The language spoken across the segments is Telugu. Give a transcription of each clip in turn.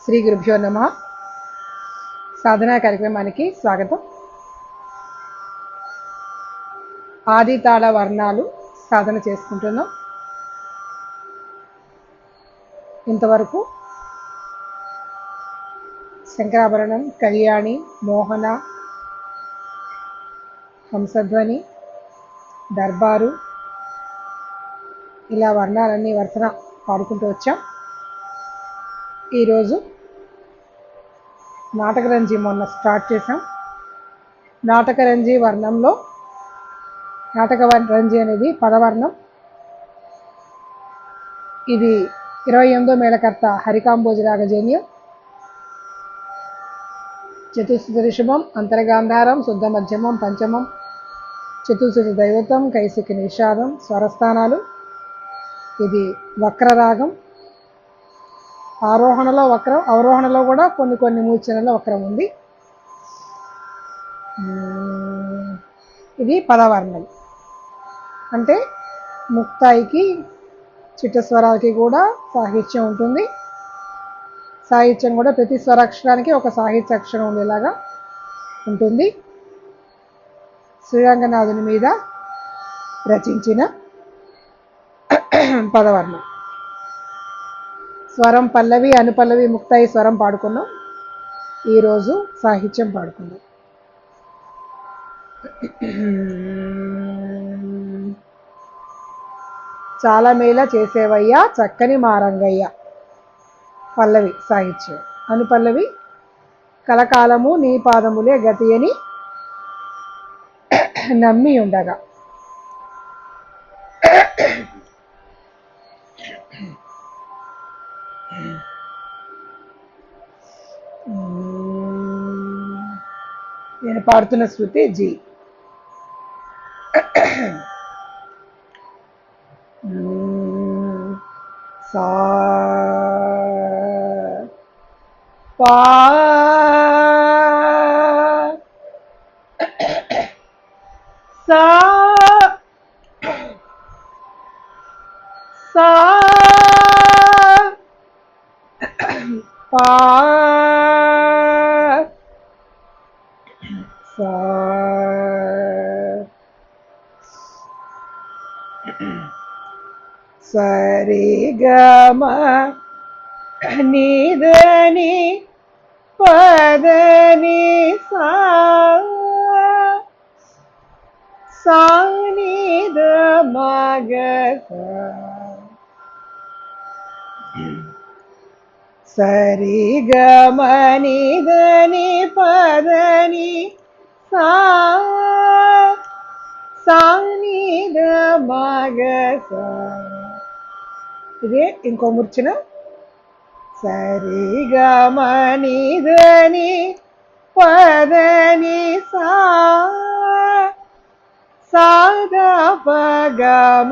శ్రీ గురుభ్యో నమః. సాధనా కార్యక్రమానికి స్వాగతం. ఆది తాళ వర్ణాలు సాధన చేసుకుంటున్నాం. ఇంతవరకు శంకరాభరణం, కళ్యాణి, మోహన, హంసధ్వని, దర్బారు ఇలా వర్ణాలన్నీ వరుసన పాడుకుంటూ వచ్చాం. ఈరోజు నాటకరంజి మొన్న స్టార్ట్ చేసాం. నాటకరంజి వర్ణంలో నాటకరంజి అనేది పదవర్ణం. ఇది 28వ మేళకర్త హరికాంబోజరాగజన్యం. చతుశ్రుతి రిషభం, అంతర్గాంధారం, శుద్ధ మధ్యమం, పంచమం, చతుశ్రుతి దైవతం, కైసికి నిషాదం స్వరస్థానాలు. ఇది వక్రరాగం. ఆరోహణలో వక్రం, అవరోహణలో కూడా కొన్ని మూర్ఛనలో వక్రం ఉంది. ఇది పదవర్ణం. అంటే ముక్తాయికి చిట్టస్వరాలకి కూడా సాహిత్యం ఉంటుంది. సాహిత్యం కూడా ప్రతి స్వరాక్షరానికి ఒక సాహిత్య అక్షరం ఉండేలాగా ఉంటుంది. శ్రీరంగనాథుని మీద రచించిన పదవర్ణం. స్వరం పల్లవి, అనుపల్లవి, ముక్తాయి స్వరం పాడుకున్నాం. ఈరోజు సాహిత్యం పాడుకున్నాం. చాలా మేళ చేసేవయ్యా చక్కని మారంగయ్య పల్లవి సాహిత్యం. అనుపల్లవి కలకాలము నీ పాదములే గతి అని నమ్మి ఉండగా. నేను పాడుతున్న శృతి జీ. సా పా సా సా పా సా సరి గమ నిదని పదని సా సానిద మగ సరి గమ నిదని పదని సా సానిద మగ. ఇదే ఇంకో మూర్ఛన. సరి గమ నిదని పదని సా సాద పగమ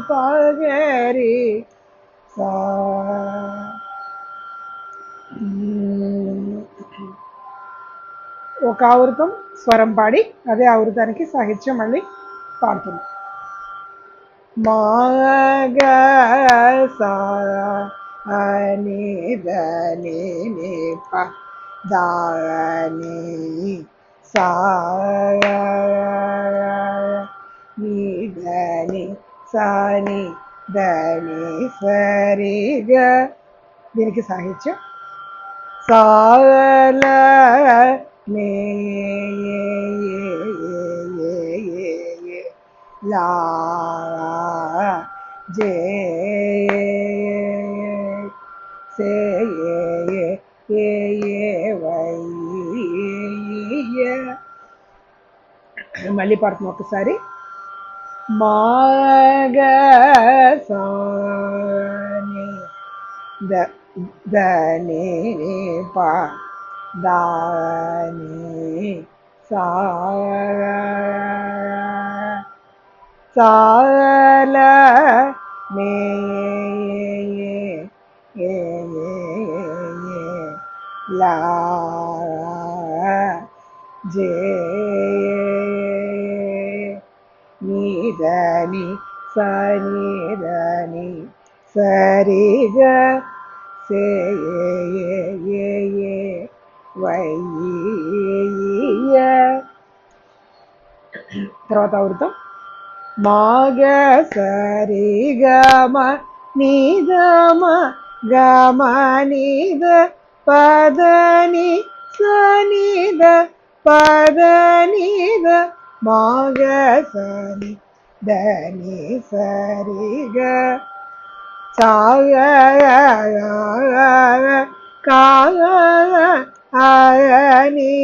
పగరి సా. ఒక ఆవృతం స్వరం పాడి అదే ఆవృతానికి సాహిత్యం మళ్ళీ పాడుతుంది. మాగ సా అని దని ప దాని సా ని సాని దని సరిగ. దీనికి సాహిత్యం సాల నే లా జే సే వై. మళ్ళీ పాడుతున్నాం ఒకసారి. మాగ సాని దని ప దాని సా సాల మే లా జే నిదని సనిదని సరిగ సే వయ్య. తర్వాత వృతం మాగ సరి గమ నిదమ గమ నిద పద ని సనిద పద నిద మాగ సని దని సరి గ సాగ కాగ అని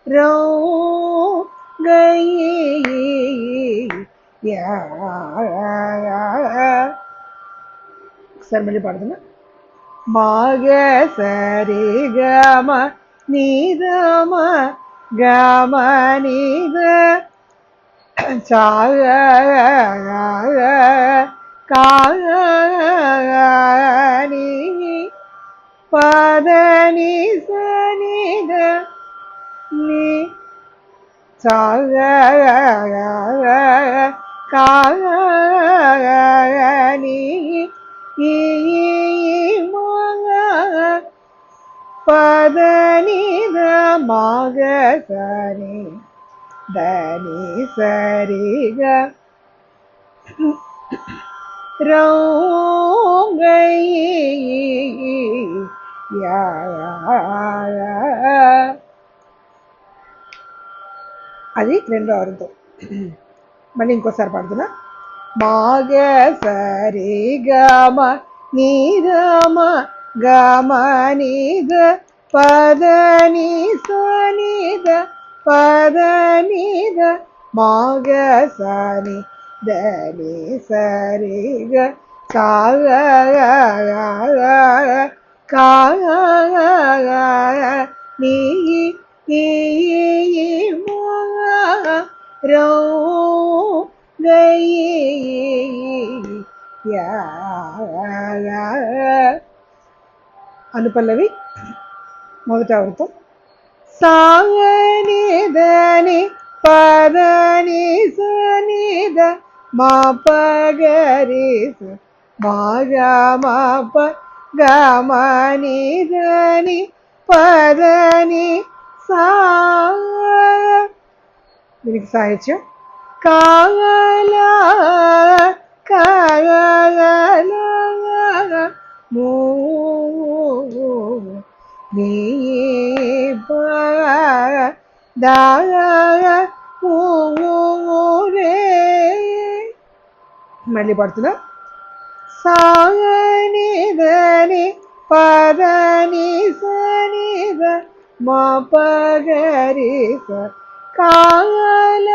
రౌ గై. ఒకసారి మళ్ళీ పాడుతున్నా. మాగ సరి గమ నిదమ గమ నిద చాగ కాని పద ని సనిద ని చాగ కాని పద నిద మాగ సని దని సరి గ రౌ గై. అది రెండో వృతం. మళ్ళీ ఇంకోసారి పాడుతున్నా. మాగ సరి గమ నిదమ గమ నిద పద ని సనిద పద నిద మాగ సని దని సరి గ సాగ కాని రౌ గై. అనుపల్లవి మొదట వృతం సాగనిదని పద ని సనిద మా పగరి మా గమ ప గమ నిదని పద ని సా. దీనికి సాహిత్యం కాగల కాగల మూ నీ రే. మళ్ళీ పడుతున్నా. సాగనిదని పద ని సనిద మా పగరి కాగల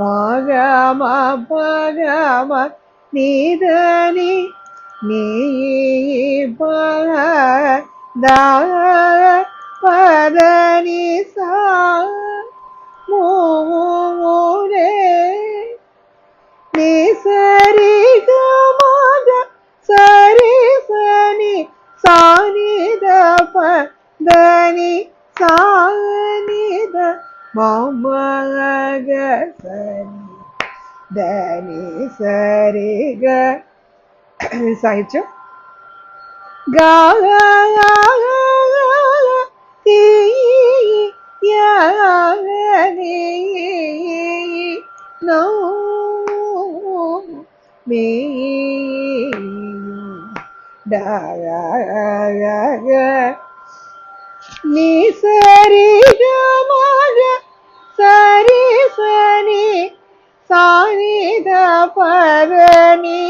మాగమ పగమ నిదని నీ పద ని సా రే ని సరి గమగ సరి సని సానిద పద ని సానిద మమగ సని దని సరి గ. సాహిత్యం నౌ మే ని సరి గమగ సరి సని సానిద పద ని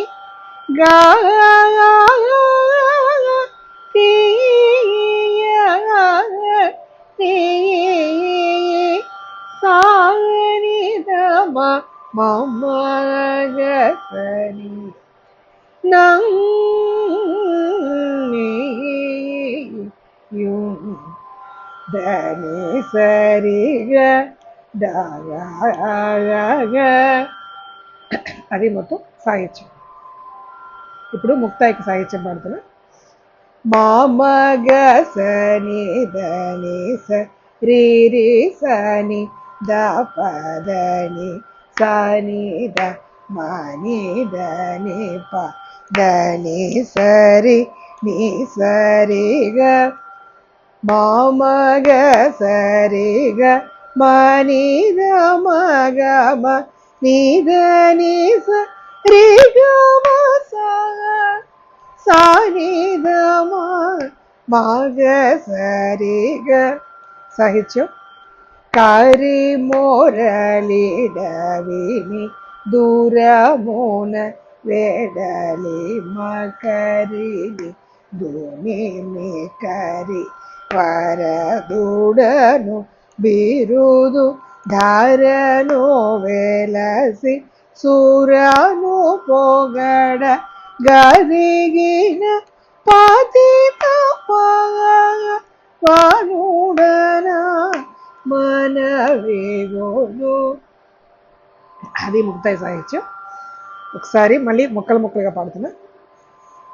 సానిద మమగ సని నం దని సరి గ. అది మొత్తం సాహిత్యం. ఇప్పుడు ముక్తాయికి సాహిత్యం పాడుతున్నా. మామగ సని దని సరి సని ద పదని సనిద మనిద ని ప దని సరి ని సరిగ మామగ సరిగ మనిద మగ మ నిద ని సరిగ మ సనిద మగ సరిగ సాహిత్యం కారి మోరలిడవిని దూరమున వేడలి మకరిని దునిమి కరి వరదుడను బిరుదు ధారను వెలసి సురను పొగడ గదిగిన పాతిత వానుడన మనవేగోను. అది ముక్తాయి సాహిత్యం. ఒకసారి మళ్ళీ ముక్కలు ముక్కలుగా పాడుతున్నా.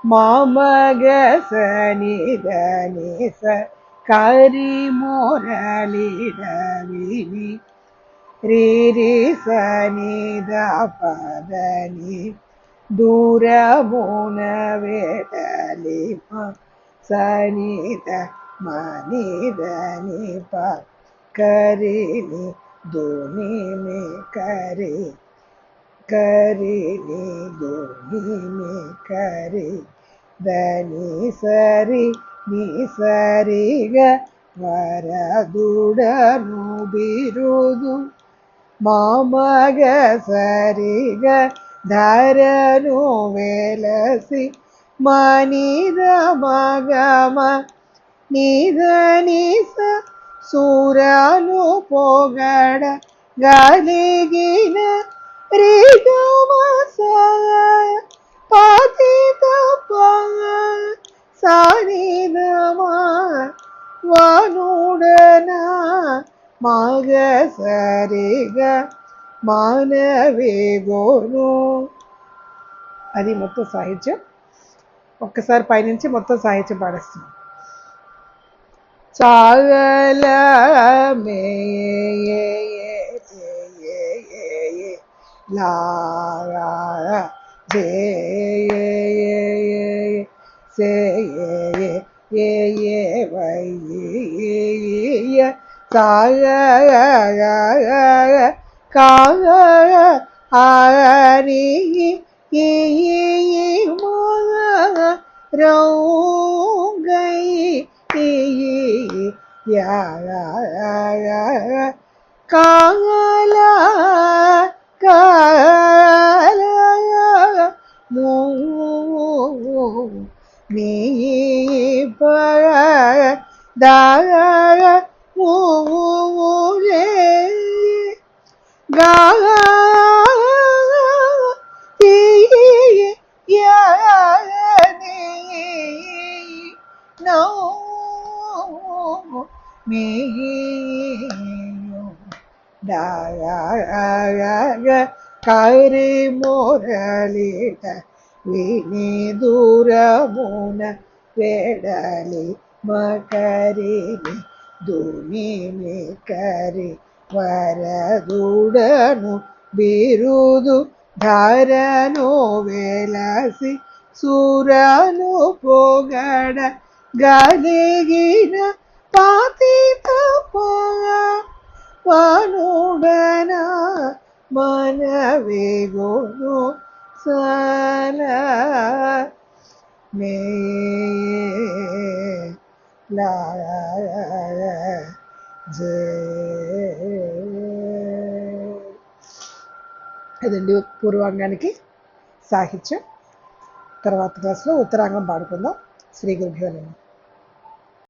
మామగ సనిదని స కరి మోరలిడవిని రి సనిద పదని దూరమున వేడలి సనిద మనిదని ప కరిని దునిమి కరి కరిని దునిమి కరి దని సరి ని సరిగ వరదుడను బిరుదు మామగ సరిగ ధరను వెలసి మనిద మగమ నిద నిస సూరను పొగడ గలిగిన రిగమ పతిత సనిదమ వనుడన మగ సరిగ మానవేగోను. అది మొత్తం సాహిత్యం. ఒక్కసారి పైనుంచి మొత్తం సాహిత్యం పాడేస్తున్నాం. చాగల మే లా జే సే వై చాగ కాగ ఆరి రౌగై కాగల కాల నీ దాగ మూలే గా నో మీ దాగ కరి మోరలిట విని దూరమున వేడలి మకరిని దునిమి కరి వరదుడను బిరుదు ధరను వెలసి సురను పొగడ గలిగిన పాతిత వానుడన మనవేగోను సల మే లా జే. అదండి పూర్వాంగానికి సాహిత్యం. తర్వాత క్లాస్లో ఉత్తరాంగం పాడుకుందాం. శ్రీ గురుభ్యో నమః.